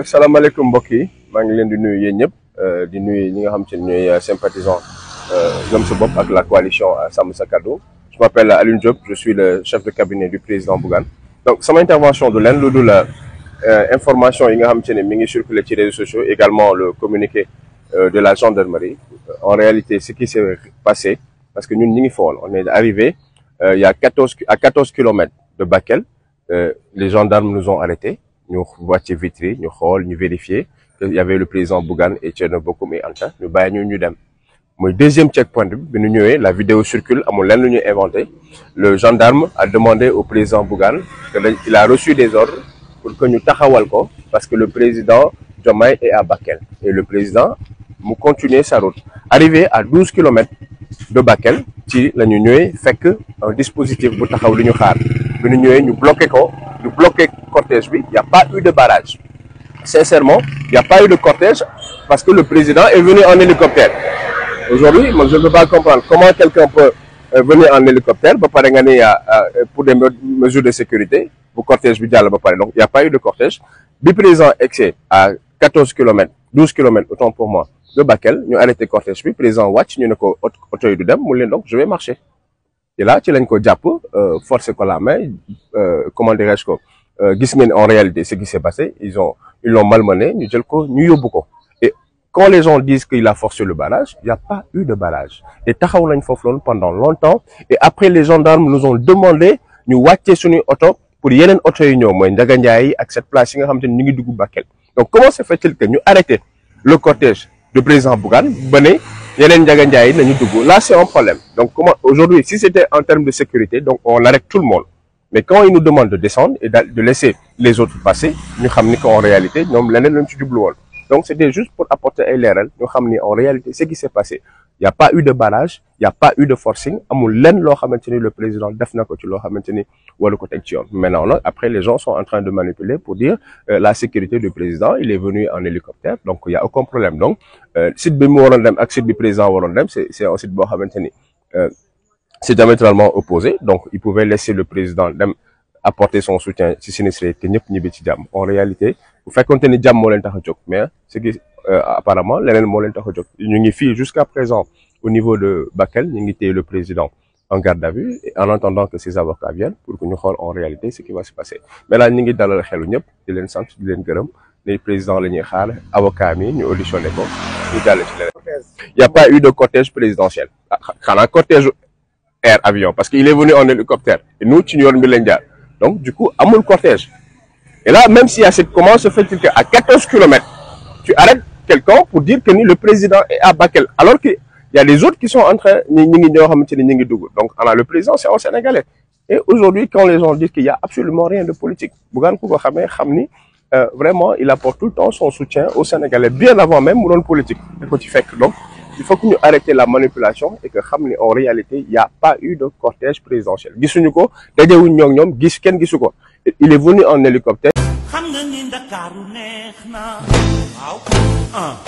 Salam alaikum mbokk yi maa ngi leen di nuyu yéen ñëpp di nuyu ñi nga xam te ne ñooy sympathisants Gëm Sa Bopp ak la coalition Sàmm Sa Kàddu. Je m'appelle Alioune Diop, je suis le chef de cabinet du président Bougane. Donc sama intervention du leen lu dul information yi nga xam te ne mi ngi circuler ci réseaux sociaux, également le communiqué de la gendarmerie. En réalité ce qui s'est passé, parce que ñun ñi ngi fool, on est arrivé il y a 14 kilomètres de Bakel. Les gendarmes nous ont arrêtés, ñu wàcce vitre yi ñu xool ñu vérifier qu'il y avait le président Bougane et Thierno Bocoum et Anta ñu bàyyi ñu dem. Mooy deuxième checkpoint bi ñu ñëwee, la vidéo circule, amul lenn lu ñuy inventé. Le gendarme a demandé au président Bougane qu'il a reçu des ordres pour que ñu taxawal ko, parce que le président Diomaye est à Bakel et le président mu continuer sa route. Arrivé à 12 kilomètres de Bakel ci la ñu ñëwee fekk un dispositif bu taxaw li ñu xaar bi ñu ñëwee ñu bloqué ko, ñu bloqué cortège bi. Il n'y a pas eu de barrage. Sincèrement, il n'y a pas eu de cortège parce que le président est venu en hélicoptère. Aujourd'hui, moi je ne peux pas comprendre comment quelqu'un peut venir en hélicoptère ba pare nga ne pour des mesures de sécurité bu cortège bi jàll ba pare. Donc il n'y a pas eu de cortège. Bi président excès à 14 kilomètres 12 kilomètres autant pour moi de Bakel ñu arrêté cortège bi, président wàcc ñu ne ko oto yi du dem mu leen donc je vais marcher. Et là ci lañ ko jàpp forcé ko la main, comment dirais-je ko gis ngeen en réalité ce qui s'est passé, ils l'ont malmené, ñu jël ko ñu yóbbu ko. Et quand les gens disent qu'il a forcé le barrage, il n'y a pas eu de barrage. Et taxaw lañ foofu loolu pendant longtemps, et après les gendarmes nous ont demandé ñu wàccee suñuy oto pour yeneen oto yi ñëw, mooy Ndiaga Ndiaye ak cette place yi nga xamante ni ñu ngi dugg Bakel. Donc comment se fait-il que ñu arrêté le cortège de président Bougane ba ne yeneen Ndiaga Ndiaye nañu dugg? Là c'est un problème. Donc comment aujourd'hui, si c'était en termes de sécurité, donc on arrête tout le monde. Mais quand ils nous demandent de descendre et de laisser les autres passer, ñu xam ni qu'en réalité ñoom leneen lañ ci jublu woon. Donc c'était juste pour apporter ay leeral ñu xam ni en réalité ce qui s'est passé, il n'y a pas eu de barrage, il n'y a pas eu de forcing, amul lenn loo xamante ni le président def na ko ci loo xamante ni waru ko teg ci yoon. Maintenant nag après les gens sont en train de manipuler pour dire la sécurité du président, il est venu en hélicoptère, donc il y a aucun problème. Donc site bi mu waroon dem ak site bi président waroon dem, c'est un site boo xamante ni c'est diamétralement opposé. Donc il pouvait laisser le président dem apporter son soutien ci sinistré que ñëpp ñibbi ci jàmm. En réalité bu fekkonte ni jàmm moo leen tax a jóg, mais ce qui apparemment leneen moo leen tax a jóg. Ñu ngi fii jusqu'à présent au niveau de Bakel, ñu ngi téye le président en garde à vue et en attendant que ses avocats viennent pour que ñu xool en réalité ce qui va se passer. Mais là ñu ngi dalal xelu ñëpp di leen sant di leen gërëm ne président la ñuy xaar avocat mi ñu auditionné ko ñu jàll ci leneen. Il n'y a pas eu de cortège présidentiel. Xanaa cortège air avion, parce qu'il est venu en hélicoptère et nous ci yoon bi lañ jaar. Donc du coup amul cortège. Et là même s'il y a cette, comment se fait-il qu'à 14 kilomètres tu arrêtes quelqu'un pour dire que ni le président est à Bakel, alors qu'il y a les autres qui sont en train ñi ngi ñoo xamante ni ñi ngi dugg. Donc le président c'est un Sénégalais. Et aujourd'hui quand les gens disent qu'il y a absolument rien de politique, Bougane ku ko xamee xam ni vraiment il apporte tout le temps son soutien aux Sénégalais, bien avant même mu doon politique da ko ci fekk. Donc il faut que ñu arrêter la manipulation et que xam ni en réalité il n'y a pas eu de cortège présidentiel. Gisuñu ko, dajewuñ ñoo ñoom, kenn gisu ko. Il est venu en hélicoptère. Xam nga ni Ndakaaru neex na. Waaw.